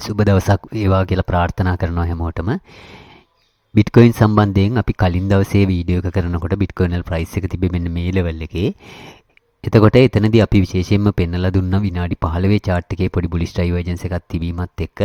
සුබ දවසක් වේවා කියලා ප්‍රාර්ථනා කරනවා හැමෝටම. බිට්කොයින් සම්බන්ධයෙන් අපි කලින් දවසේ වීඩියෝ එක කරනකොට බිට්කොයින් වල ප්‍රයිස් එක තිබ්බේ මෙන්න මේ ලෙවල් එකේ. එතකොට එතනදී අපි විශේෂයෙන්ම පෙන්නලා දුන්නා විනාඩි 15 chart එකේ පොඩි බුලිෂ් ඩයිවර්ජන්ස් එකක් තිබීමත් එක්ක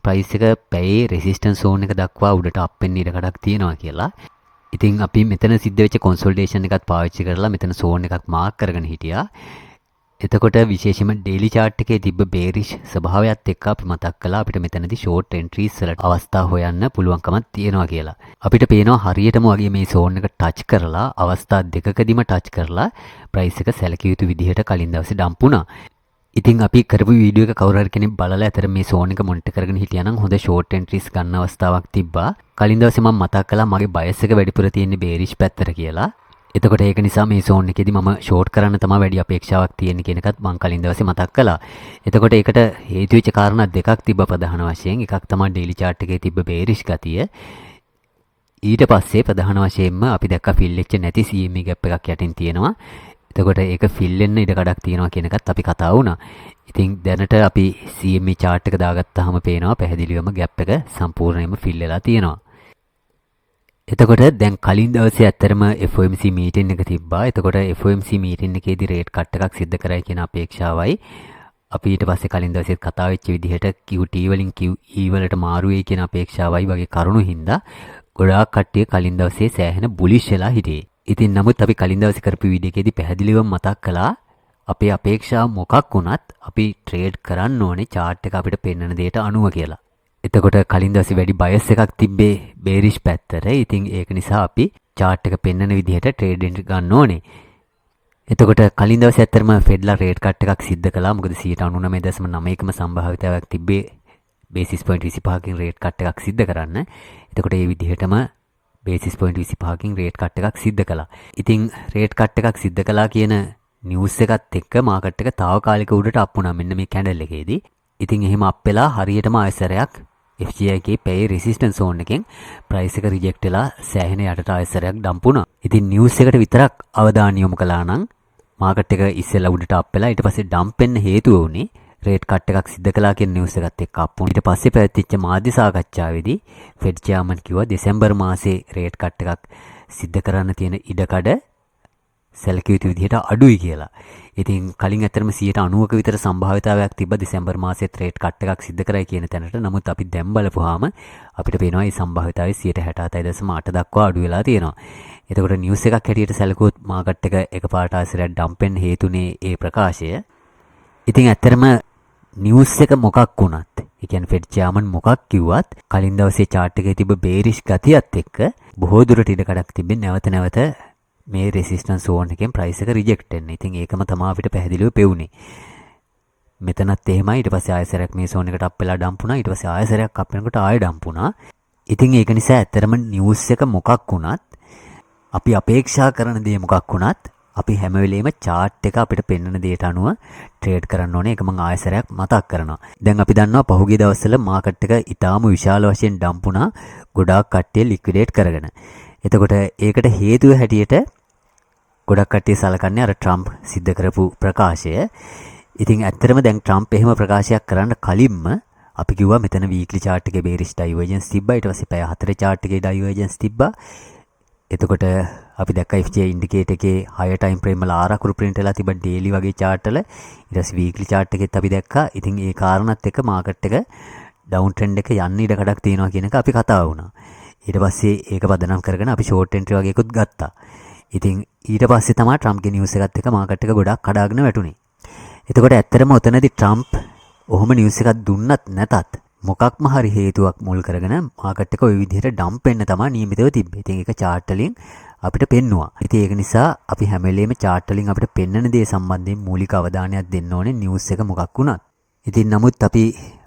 ප්‍රයිස් එක පැයේ රෙසිස්ටන්ස් zone එක දක්වා උඩට අප් වෙන්න ඉඩ කඩක් තියෙනවා කියලා. ඉතින් අපි මෙතන සිද්ධ වෙච්ච කන්සෝලිඩේෂන් එකත් පාවිච්චි කරලා මෙතන zone එකක් මාක් කරගෙන හිටියා. එතකොට විශේෂයෙන්ම ඩේලි chart එකේ තිබ්බ bearish ස්වභාවයත් එක්ක අපි මතක් කළා අපිට මෙතනදී short entries වලට අවස්ථා හොයන්න පුළුවන්කමක් තියෙනවා කියලා. අපිට පේනවා හරියටම වගේ මේ zone එක touch කරලා අවස්ථා දෙකකදීම touch කරලා price එක සැලකිය යුතු විදිහට කලින් දවසේ ඩම්ප් වුණා. ඉතින් අපි කරපු වීඩියෝ එක කවුරු හරි කෙනෙක් බලලා අතර මේ zone එක මොනිටර් කරගෙන හිටියා නම් හොඳ short entries ගන්න අවස්ථාවක් තිබ්බා. කලින් දවසේ මම මතක් කළා මගේ bias එක වැඩිපුර තියෙන්නේ bearish පැත්තට කියලා. එතකොට ඒක නිසා මේ zone එකේදී මම short කරන්න තමයි වැඩි අපේක්ෂාවක් තියෙන කියන එකත් මම කලින් දවසේ මතක් කළා. එතකොට ඒකට හේතු වෙච්ච කාරණා දෙකක් තිබ්බ ප්‍රධාන වශයෙන්. එකක් තමයි daily chart එකේ තිබ්බ bearish ගතිය. ඊට පස්සේ ප්‍රධාන වශයෙන්ම අපි දැක්ක fill වෙච්ච නැති CME gap එකක් යටින් තියෙනවා. එතකොට ඒක fill වෙන්න ඉඩ කඩක් තියෙනවා කියන එකත් අපි කතා වුණා. ඉතින් දැනට අපි CME chart එක දාගත්තාම පේනවා පැහැදිලිවම gap එක සම්පූර්ණයෙන්ම fill වෙලා තියෙනවා. එතකොට දැන් කලින් දවසේ ඇත්තරම FOMC මීටින් එක තිබ්බා. එතකොට FOMC මීටින් එකේදී රේට් කට් එකක් සිද්ධ කරයි කියන අපේක්ෂාවයි අපි ඊට පස්සේ කලින් දවසේත් කතා වෙච්ච විදිහට QT වලින් QE වලට මාරු වෙයි කියන අපේක්ෂාවයි වගේ කරුණු හින්දා ගොඩාක් කට්ටිය කලින් දවසේ සෑහෙන බුලිෂ් වෙලා හිටියේ. ඉතින් නමුත් අපි කලින් දවසේ කරපු වීඩියෝ එකේදී පැහැදිලිවම මතක් කළා අපේ අපේක්ෂාව මොකක් වුණත් අපි ට්‍රේඩ් කරන්න ඕනේ chart එක අපිට පෙන්වන දෙයට අනුව කියලා. එතකොට කලින් දවසේ වැඩි බයස් එකක් තිබ්බේ bearish පැත්තට. ඉතින් ඒක නිසා අපි chart එක පෙන්වන විදිහට trade entry ගන්න ඕනේ. එතකොට කලින් දවසේ ඇත්තටම Fedලා rate cut එකක් සිද්ධ කළා. මොකද 99.9කම සම්භාවිතාවයක් තිබ්බේ basis point 25කින් rate cut එකක් සිද්ධ කරන්න. එතකොට මේ විදිහටම basis point 25කින් rate cut එකක් සිද්ධ කළා. ඉතින් rate cut එකක් සිද්ධ කළා කියන news එකත් එක්ක market එක తాවකාලික උඩට අප් වුණා මෙන්න මේ candle එකේදී. ඉතින් එහෙම අප් වෙලා හරියටම ආයසරයක් FGI එකේ pay resistance zone එකෙන් price එක reject වෙලා සෑහෙන යටට ආයසරයක් ඩම්ප් වුණා. ඉතින් news එකට විතරක් අවධානය යොමු කළා නම් market එක ඉස්සෙල්ලා උඩට අප් වෙලා ඊට පස්සේ ඩම්ප් වෙන්න හේතුව වුණේ rate cut එකක් සිද්ධ කළා කියන news එකත් එක්ක අප් වුණා. ඊට පස්සේ පැවැත්විච්ච මාධ්‍ය සාකච්ඡාවේදී Fed chairman කිව්වා දෙසැම්බර් මාසේ rate cut එකක් සිද්ධ කරන්න තියෙන ඉඩකඩ සැලකිය යුතු විදිහට අඩුයි කියලා. ඉතින් කලින් ඇත්තටම 90ක විතර සම්භාවිතාවයක් තිබ්බ දෙසැම්බර් මාසයේ රේට් කට් එකක් සිද්ධ කරයි කියන තැනට. නමුත් අපි දැන් බලපුවාම අපිට පේනවා මේ සම්භාවිතාවය 67.8 දක්වා අඩු වෙලා තියෙනවා. එතකොට නිවුස් එකක් හැටියට සැලකුවොත් මාකට් එක එකපාරට ආසරයක් ඩම්ප් වෙන්න හේතුනේ ඒ ප්‍රකාශය. ඉතින් ඇත්තටම නිවුස් එක මොකක් වුණත්, ඒ කියන්නේ ෆෙඩ් චෙයාමන් මොකක් කිව්වත් කලින් දවසේ chart එකේ තිබ්බ bearish ගතියත් එක්ක බොහෝ දුරට ඉඩ කඩක් තිබෙන්නේ නැවත මේ resistance zone එකෙන් price එක reject වෙන්න. ඉතින් ඒකම තමයි අපිට පැහැදිලිව පෙවුනේ. මෙතනත් එහෙමයි. ඊට පස්සේ ආයසරයක් මේ zone එකට අප් වෙලා ඩම්ප් වුණා. ඊට පස්සේ ආයසරයක් අප් වෙනකොට ආයෙ ඩම්ප් වුණා. ඉතින් ඒක නිසා ඇත්තටම news එක මොකක් වුණත් අපි අපේක්ෂා කරන දේ මොකක් වුණත් අපි හැම වෙලෙම chart එක අපිට පෙන්වන දේට අනුව trade කරන්න ඕනේ. ඒක මම ආයසරයක් මතක් කරනවා. දැන් අපි දන්නවා පහුගිය දවස්වල market එක ඊටාම විශාල වශයෙන් ඩම්ප් වුණා. ගොඩාක් කට්ටිය liquidate කරගෙන. එතකොට ඒකට හේතුව හැටියට ගොඩක් කට්ටිය සලකන්නේ අර ට්‍රම්ප් සිද්ධ කරපු ප්‍රකාශය. ඉතින් ඇත්තටම දැන් ට්‍රම්ප් එහෙම ප්‍රකාශයක් කරන්න කලින්ම අපි කිව්වා මෙතන weekly chart එකේ bearish divergence තිබ්බා. ඊට පස්සේ පැය 4 chart එකේ divergence තිබ්බා. එතකොට අපි දැක්කා FJ indicator එකේ higher time frame වල ආරකුරු print වෙලා තිබ්බ daily වගේ chart වල. ඊට පස්සේ weekly chart එකෙත් අපි දැක්කා. ඉතින් ඒ කාරණාත් එක්ක market එක down trend එක යන්න ඉඩ කඩක් තියෙනවා කියන එක අපි කතා වුණා. ඊට පස්සේ ඒක පදනම් කරගෙන අපි short entry වගේකුත් ගත්තා. ඉතින් ඊට පස්සේ තමයි ට්‍රම්ප්ගේ නිවුස් එකත් එක්ක මාකට් එක ගොඩක් කඩාගෙන වැටුනේ. එතකොට ඇත්තටම ඔතනදී ට්‍රම්ප් ඔහොම නිවුස් එකක් දුන්නත් නැතත් මොකක්ම හරි හේතුවක් මුල් කරගෙන මාකට් එක ওই විදිහට ඩම්ප් වෙන්න තමයි නියමිතව තිබ්බේ. ඉතින් ඒක chart වලින් අපිට පෙන්නවා. ඉතින් ඒක නිසා අපි හැම වෙලේම chart වලින් අපිට පෙන්වන දේ සම්බන්ධයෙන් මූලික අවධානයක් දෙන්න ඕනේ නිවුස් එක මොකක් වුණත්. ඉතින් නමුත් අපි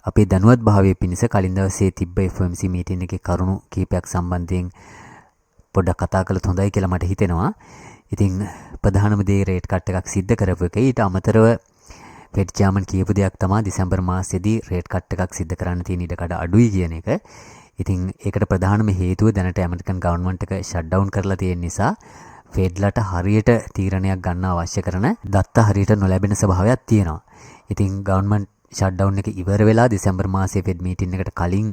අපේ දැනුවත් භාවයේ පිණිස කලින් දවසේ තිබ්බ FOMC මීටින් එකේ කරුණු කීපයක් සම්බන්ධයෙන් පොඩ්ඩක් කතා කළොත් හොඳයි කියලා මට හිතෙනවා. ඉතින් ප්‍රධානම දේ රේට් කට් එකක් සිද්ධ කරපු එක. ඊට අමතරව ෆෙඩ් චෙයාමන් කියපු දෙයක් තමයි දෙසැම්බර් මාසෙදී රේට් කට් එකක් සිද්ධ කරන්න තියෙන ඉඩකඩ අඩුයි කියන එක. ඉතින් ඒකට ප්‍රධානම හේතුව දැනට ඇමරිකන් ගවර්න්මන්ට් එක ෂට් ඩවුන් කරලා තියෙන නිසා ෆෙඩ්ලට හරියට තීරණයක් ගන්න අවශ්‍ය කරන දත්ත හරියට නොලැබෙන ස්වභාවයක් තියෙනවා. ඉතින් ගවර්න්මන්ට් ෂට්ඩවුන් එක ඉවර වෙලා දෙසැම්බර් මාසයේ ෆෙඩ් මීටින් එකට කලින්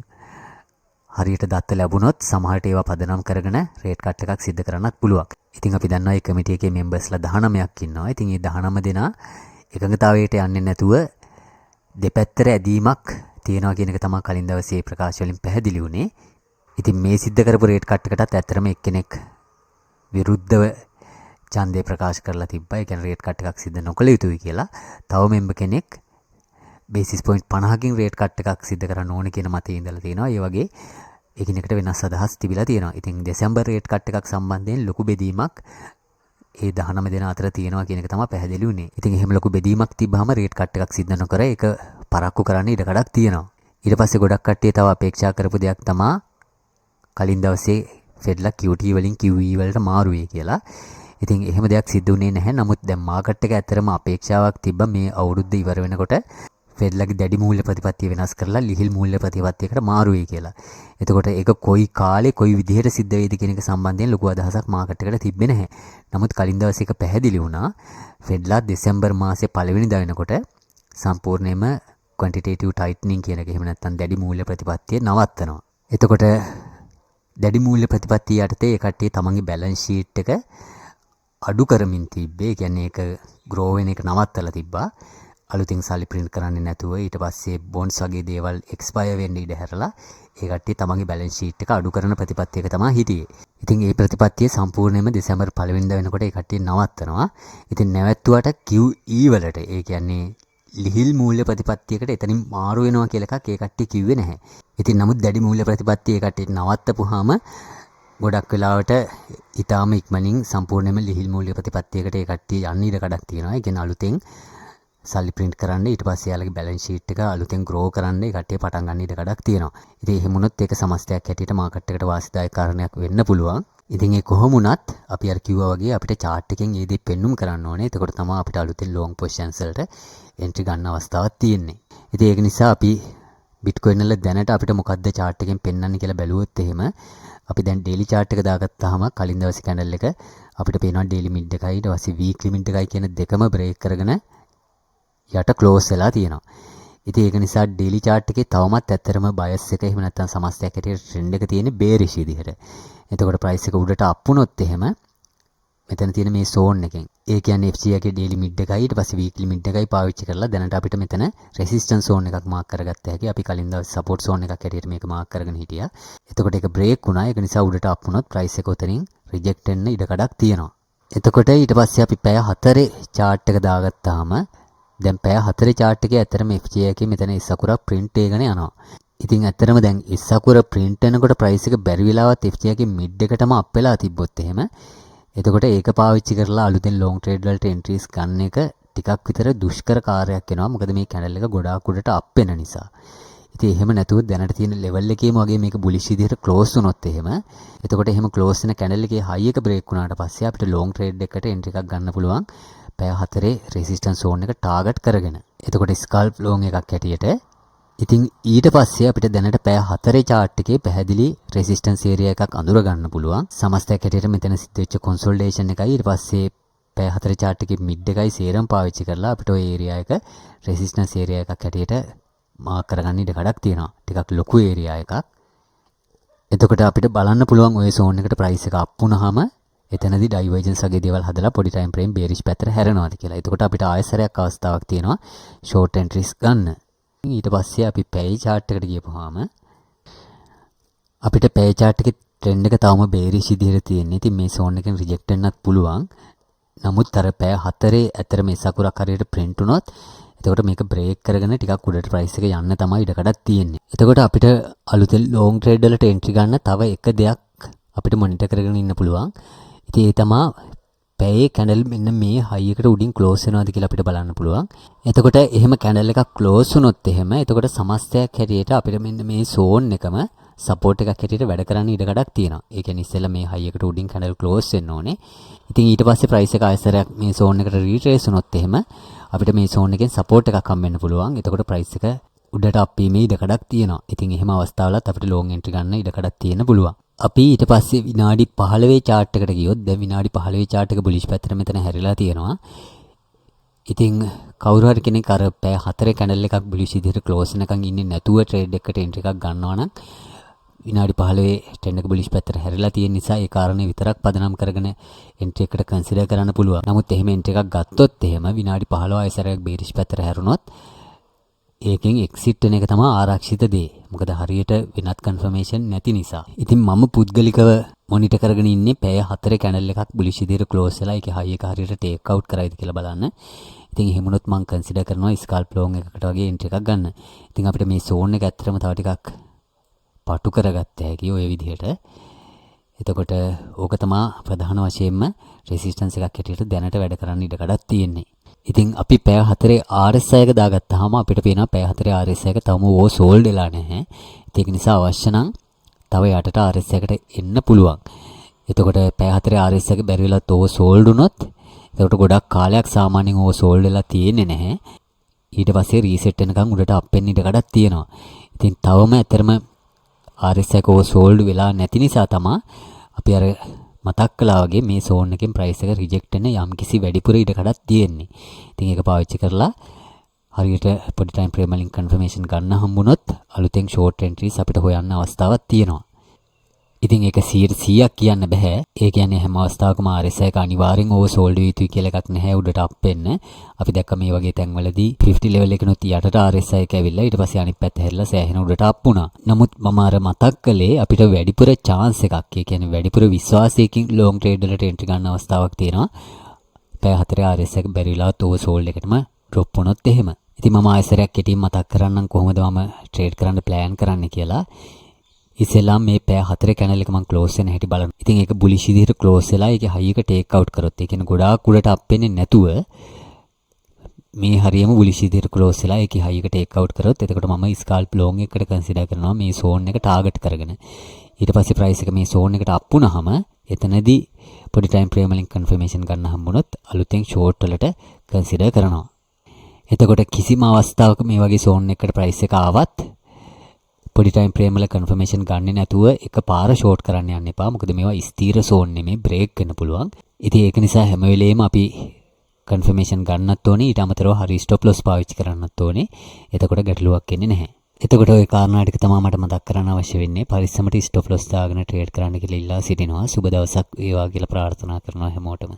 හරියට දත්ත ලැබුණොත් සමහරට ඒවා පදනම් කරගෙන රේට් කට් එකක් සිද්ධ කරන්නත් පුළුවන්. ඉතින් අපි දන්නවා මේ කමිටි එකේ මෙම්බර්ස්ලා 19ක් ඉන්නවා. ඉතින් මේ 19 දෙනා එකඟතාවයට යන්නේ නැතුව දෙපැත්තට ඇදීමක් තියෙනවා කියන එක තමයි කලින් දවසේ ප්‍රකාශ වලින් පැහැදිලි වුණේ. ඉතින් මේ සිද්ධ කරපු රේට් කට් එකටත් ඇත්තටම එක්කෙනෙක් විරුද්ධව ඡන්දය ප්‍රකාශ කරලා තිබ්බා. ඒ කියන්නේ රේට් කට් එකක් සිද්ධ නොකළ යුතුයි කියලා. තව මෙම්බර් කෙනෙක් බේසිස් පොයින්ට් 50කින් රේට් කට් එකක් සිද්ධ කරන්න ඕනේ කියන මතයේ ඉඳලා තියෙනවා. ඒ වගේ එකිනෙකට වෙනස් අදහස් තිබිලා තියෙනවා. ඉතින් දෙසැම්බර් රේට් කට් එකක් සම්බන්ධයෙන් ලොකු බෙදීමක් ඒ 19 දෙනා අතර තියෙනවා කියන එක තමයි පැහැදිලි වුණේ. ඉතින් එහෙම ලොකු බෙදීමක් තිබ්බහම රේට් කට් එකක් සිද්ධ නොකර ඒක පරක්කු කරන්න ඉඩ කඩක් තියෙනවා. ඊට පස්සේ ගොඩක් කට්ටිය තව අපේක්ෂා කරපු දෙයක් තමයි කලින් දවසේ ෆෙඩ්ලා QT වලින් QE වලට මාරු වෙයි කියලා. ඉතින් එහෙම දෙයක් සිද්ධ වුණේ නැහැ. නමුත් දැන් මාකට් එක ඇතරම අපේක්ෂාවක් තිබ්බා මේ අවුරුද්ද ඉවර වෙනකොට ෆෙඩ්ලාගේ දැඩි මූල්‍ය ප්‍රතිපත්තිය වෙනස් කරලා ලිහිල් මූල්‍ය ප්‍රතිපත්තියකට මාරු වෙයි කියලා. එතකොට ඒක කොයි කාලේ කොයි විදිහට සිද්ධ වෙයිද කියන එක සම්බන්ධයෙන් ලොකු අදහසක් මාකට් එකට තිබ්බේ නැහැ. නමුත් කලින් දවසේ ඒක පැහැදිලි වුණා. ෆෙඩ්ලා දෙසැම්බර් මාසේ පළවෙනිදා වෙනකොට සම්පූර්ණයෙන්ම quantitative tightening කියන එක එහෙම නැත්නම් දැඩි මූල්‍ය ප්‍රතිපත්තිය නවත්තනවා. එතකොට දැඩි මූල්‍ය ප්‍රතිපත්තිය යටතේ ඒ කට්ටිය තමන්ගේ බැලන්ස් ෂීට් එක අඩු කරමින් තිබ්බේ. ඒ කියන්නේ ඒක ග්‍රෝ වෙන එක නවත්තලා තිබ්බා. අලුතින් සල්ලි print කරන්නේ නැතුව ඊට පස්සේ bonds වගේ දේවල් expire වෙන්න ඉඩ හැරලා ඒ කට්ටිය තමන්ගේ balance sheet එක අඩු කරන ප්‍රතිපත්තියක තමයි හිටියේ. ඉතින් මේ ප්‍රතිපත්තිය සම්පූර්ණයෙන්ම දෙසැම්බර් 1 වෙනිදා වෙනකොට ඒ කට්ටිය නවත්තනවා. ඉතින් නැවැත්තුවට QE වලට ඒ කියන්නේ ලිහිල් මූල්‍ය ප්‍රතිපත්තියකට එතනින් මාරු වෙනවා කියලා එකක් ඒ කට්ටිය කිව්වේ නැහැ. ඉතින් නමුත් දැඩි මූල්‍ය ප්‍රතිපත්තිය ඒ කට්ටිය නවත්තපුවාම ගොඩක් වෙලාවට ඊටාම ඉක්මනින් සම්පූර්ණයෙන්ම ලිහිල් මූල්‍ය ප්‍රතිපත්තියකට ඒ කට්ටිය යන්න ඉඩ කඩක් තියෙනවා. ඒ කියන්නේ අලුතෙන් සල්ලි print කරන්න ඊට පස්සේ යාලගේ balance sheet එක අලුතෙන් grow කරන්න ඒ කට්ටිය පටන් ගන්න ඉඩ කඩක් තියෙනවා. ඉතින් එහෙම වුණොත් ඒක සමස්තයක් හැටියට මාකට් එකට වාසිදායක කාරණයක් වෙන්න පුළුවන්. ඉතින් ඒ කොහොම වුණත් අපි අර කිව්වා වගේ අපිට chart එකෙන් මේ දේ පෙන්눔 කරන්න ඕනේ. එතකොට තමයි අපිට අලුතෙන් long positions වලට entry ගන්න අවස්ථාවක් තියෙන්නේ. ඉතින් ඒක නිසා අපි Bitcoin වල දැනට අපිට මොකද්ද chart එකෙන් පෙන්වන්නේ කියලා බැලුවොත් එහෙම අපි දැන් daily chart එක දාගත්තාම කලින් දවසේ candle එක අපිට පේනවා daily mid එකයි ඊට පස්සේ weekly mid එකයි කියන දෙකම break කරගෙන යට ක්ලෝස් වෙලා තියෙනවා. ඉතින් ඒක නිසා ඩේලි chart එකේ තවමත් ඇත්තරම බයස් එක එහෙම නැත්නම් සමස්තයක් හැටියට ට්‍රෙන්ඩ් එක තියෙන්නේ බේරිෂ් විදිහට. එතකොට ප්‍රයිස් එක උඩට අප් වුණොත් එහෙම මෙතන තියෙන මේ zone එකෙන් ඒ කියන්නේ FCA එකේ ඩේලි මිඩ් එකයි ඊට පස්සේ වීක්ලි මිඩ් එකයි පාවිච්චි කරලා දැනට අපිට මෙතන රෙසිස්ටන්ස් zone එකක් මාක් කරගත්ත හැකි. අපි කලින් දවසේ සපෝට් zone එකක් හැටියට මේක මාක් කරගෙන හිටියා. එතකොට ඒක බ්‍රේක් වුණා. ඒක නිසා උඩට අප් වුණොත් ප්‍රයිස් එක උතනින් රිජෙක්ට් වෙන්න ඉඩ කඩක් තියෙනවා. එතකොට ඊට පස්සේ අපි පැය 4 chart එක දාගත්තාම දැන් පැය 4 chart එකේ ඇත්තටම FCA එකේ මෙතන ඉස්සකුරක් print එකගෙන යනවා. ඉතින් ඇත්තටම දැන් ඉස්සකුර print වෙනකොට price එක බැරි වෙලාවත් FCA එකේ mid එකටම up වෙලා තිබ්බොත් එහෙම එතකොට ඒක පාවිච්චි කරලා අලුතෙන් long trade වලට entries ගන්න එක ටිකක් විතර දුෂ්කර කාර්යයක් වෙනවා. මොකද මේ candle එක ගොඩාක් උඩට up වෙන නිසා. ඉතින් එහෙම නැතුව දැනට තියෙන level එකේම වගේ මේක bullish විදිහට close වුණොත් එහෙම එතකොට එහෙම close වෙන candle එකේ high එක break වුණාට පස්සේ අපිට long trade එකකට entry එකක් ගන්න පුළුවන්. පැය 4 resistance zone එක target කරගෙන. එතකොට scalp long එකක් හැටියට. ඉතින් ඊට පස්සේ අපිට දැනට පැය 4 chart එකේ පැහැදිලි resistance area එකක් අඳුර ගන්න පුළුවන්. සමස්තයක් හැටියට මෙතන සිද්ධ වෙච්ච consolidation එකයි ඊට පස්සේ පැය 4 chart එකේ mid එකයි සේරම පාවිච්චි කරලා අපිට ওই area එක resistance area එකක් හැටියට මාක් කරගන්න ඉඩ කඩක් තියෙනවා. ටිකක් ලොකු area එකක්. එතකොට අපිට බලන්න පුළුවන් ওই zone එකට price එක up වුණාම එතනදී divergence වගේ දේවල් හදලා පොඩි time frame bearish පැත්තට හැරෙනවාද කියලා. එතකොට අපිට ආයෙසරයක් අවස්ථාවක් තියෙනවා short entries ගන්න. ඊට පස්සේ අපි පැය chart එකට ගියපුවාම අපිට පැය chart එකේ trend එක තවම bearish විදිහට තියෙන්නේ. ඉතින් මේ zone එකෙන් reject වෙන්නත් පුළුවන්. නමුත් අර පැය 4 ඇතර මේ සකුරක් හරියට print වුණොත් එතකොට මේක break කරගෙන ටිකක් උඩට price එක යන්න තමයි ඉඩ කඩක් තියෙන්නේ. එතකොට අපිට අලුතෙන් long trade වලට entry ගන්න තව එක දෙයක් අපිට monitor කරගෙන ඉන්න පුළුවන්. ඉතින් ඒ තමයි පැයේ candle මෙන්න මේ high එකට උඩින් close වෙනවද කියලා අපිට බලන්න පුළුවන්. එතකොට එහෙම candle එකක් close වුණොත් එහෙම එතකොට සමස්තයක් හැටියට අපිට මෙන්න මේ zone එකම support එකක් හැටියට වැඩ කරන්න ඉඩ කඩක් තියෙනවා. ඒ කියන්නේ ඉස්සෙල්ලා මේ high එකට උඩින් candle close වෙන්න ඕනේ. ඉතින් ඊට පස්සේ price එක ආයසරයක් මේ zone එකට retrace වුණොත් එහෙම අපිට මේ zone එකෙන් support එකක් හම්බ වෙන්න පුළුවන්. එතකොට price එක උඩට up වීමේ ඉඩ කඩක් තියෙනවා. ඉතින් එහෙම අවස්ථාවලත් අපිට long entry ගන්න ඉඩ කඩක් තියෙන්න පුළුවන්. අපි ඊට පස්සේ විනාඩි 15 chart එකට ගියොත් දැන් විනාඩි 15 chart එක bullish පැත්තට මෙතන හැරිලා තියෙනවා. ඉතින් කවුරු හරි කෙනෙක් අර පැය 4 කැන්ඩල් එකක් බුලිෂ් විදිහට ක්ලෝස් වෙනකන් ඉන්නේ නැතුව ට්‍රේඩ් එකකට එන්ට්‍රි එකක් ගන්නවා නම් විනාඩි 15 ට්‍රෙන්ඩ් එක බුලිෂ් පැත්තට හැරිලා තියෙන නිසා ඒ කාරණේ විතරක් පදනම් කරගෙන එන්ට්‍රි එකට කන්සිඩර් කරන්න පුළුවන්. නමුත් එහෙම එන්ට්‍රි එකක් ගත්තොත් එහෙම විනාඩි 15 ආයසරයක් බේරිෂ් පැත්තට හැරුණොත් ඒකෙන් එක්සිට් වෙන එක තමයි ආරක්ෂිත දේ. මොකද හරියට වෙනත් කන්ෆර්මේෂන් නැති නිසා. ඉතින් මම පුද්ගලිකව මොනිටර් කරගෙන ඉන්නේ පැය 4 කැන්ඩල් එකක් බුලිෂ් විදිහට ක්ලෝස් වෙලා ඒකේ හයි එක හරියට ටේක් අවුට් කරයිද කියලා බලන්න. ඉතින් එහෙම වුණොත් මම කන්සිඩර් කරනවා ස්කල්ප් ලෝන් එකකට වගේ එන්ට්‍රි එකක් ගන්න. ඉතින් අපිට මේ සෝන් එක ඇත්තටම තව ටිකක් පටු කරගත්ත හැකි ඔය විදිහට. එතකොට ඕක තමයි ප්‍රධාන වශයෙන්ම රෙසිස්ටන්ස් එකක් හැටියට දැනට වැඩ කරන්න ඉඩ කඩක් තියෙන්නේ. ඉතින් අපි පැය 4 RSI එක දාගත්තාම අපිට පේනවා පැය 4 RSI එක තවම ඕ සෝල්ඩ් වෙලා නැහැ. ඒක නිසා අවශ්‍ය නම් තව යටට RSI එකට එන්න පුළුවන්. එතකොට පැය 4 RSI එක බැරි වෙලා තෝ සෝල්ඩ් වුණොත් එතකොට ගොඩක් කාලයක් සාමාන්‍යයෙන් ඕ සෝල්ඩ් වෙලා තියෙන්නේ නැහැ. ඊට පස්සේ රීසෙට් වෙනකන් උඩට අප් වෙන්න ඉඩ කඩක් තියෙනවා. ඉතින් තවම ඇතරම RSI එක ඕ සෝල්ඩ් වෙලා නැති නිසා තමයි අපි අර මතක් කළා වගේ මේ සෝන් එකෙන් ප්‍රයිස් එක රිජෙක්ට් වෙන යම්කිසි වැඩිපුර ඉඩ කඩක් තියෙන්නේ. ඉතින් ඒක පාවිච්චි කරලා හරියට පොඩි ටයිම් ෆ්‍රේම් වලින් කන්ෆර්මේෂන් ගන්න හම්බුනොත් අලුතෙන් ෂෝට් එන්ට්‍රීස් අපිට හොයන්න අවස්ථාවක් තියෙනවා. ඉතින් ඒක 100% කියන්න බෑ. ඒ කියන්නේ හැම අවස්ථාවකම RSI එක අනිවාර්යෙන් ඕවර් සෝල්ඩ් වෙ යුතුයි කියලා එකක් නැහැ උඩට අප් වෙන්න. අපි දැක්ක මේ වගේ තැන්වලදී 50 ලෙවල් එකනොත් යටට RSI එක ඇවිල්ලා ඊට පස්සේ අනිත් පැත්ත හැරිලා සෑහෙන උඩට අප් වුණා. නමුත් මම අර මතක් කළේ අපිට වැඩිපුර chance එකක්. ඒ කියන්නේ වැඩිපුර විශ්වාසයකින් ලොං ට්‍රේඩ් වලට එන්ට්‍රි ගන්න අවස්ථාවක් තියෙනවා. පැය 4 RSI එක බැරිලාත් ඕවර් සෝල්ඩ් එකටම ඩ්‍රොප් වුණොත් එහෙම. ඉතින් මම ආයෙසරයක් කෙටියෙන් මතක් කරන්නම් කොහොමද මම ට්‍රේඩ් කරන්න ප්ලෑන් කරන්න කියලා. ඉතින්ලා මේ පැය 4 කැනල් එක මම ක්ලෝස් වෙන හැටි බලන්න. ඉතින් ඒක බුලිෂ් විදිහට ක්ලෝස් වෙලා ඒකේ හයි එක ටේක් අවුට් කරොත් ඒ කියන්නේ ගොඩාක් උඩට අප් වෙන්නේ නැතුව මේ හරියම බුලිෂ් විදිහට ක්ලෝස් වෙලා ඒකේ හයි එක ටේක් අවුට් කරොත් එතකොට මම ස්කාල්ප් ලෝන් එකකට කන්සිඩර් කරනවා මේ සෝන් එක ටාගට් කරගෙන. ඊට පස්සේ ප්‍රයිස් එක මේ සෝන් එකට අප් වුණාම එතනදී පොඩි ටයිම් ෆ්‍රේම් වලින් කන්ෆර්මේෂන් ගන්න හම්බුනොත් අලුතෙන් ෂෝට් වලට කන්සිඩර් කරනවා. එතකොට කිසිම අවස්ථාවක මේ වගේ සෝන් එකකට ප්‍රයිස් එක ආවත් පොඩි ටයිම් ෆ්‍රේම් වල කන්ෆර්මේෂන් ගන්න නැතුව එකපාර ෂෝට් කරන්න යන්න එපා. මොකද මේවා ස්ථීර සෝන් නෙමෙයි බ්‍රේක් වෙන්න පුළුවන්. ඉතින් ඒක නිසා හැම වෙලේම අපි කන්ෆර්මේෂන් ගන්නත් ඕනේ. ඊට අමතරව හරි ස්ටොප් ලොස් පාවිච්චි කරන්නත් ඕනේ. එතකොට ගැටලුවක් එන්නේ නැහැ. එතකොට ওই කාරණා ටික තමයි මට මතක් කරන්න අවශ්‍ය වෙන්නේ. පරිස්සමට ස්ටොප් ලොස් දාගෙන ට්‍රේඩ් කරන්න කියලා ඉල්ලා සිටිනවා. සුබ දවසක් වේවා කියලා ප්‍රාර්ථනා කරනවා හැමෝටම.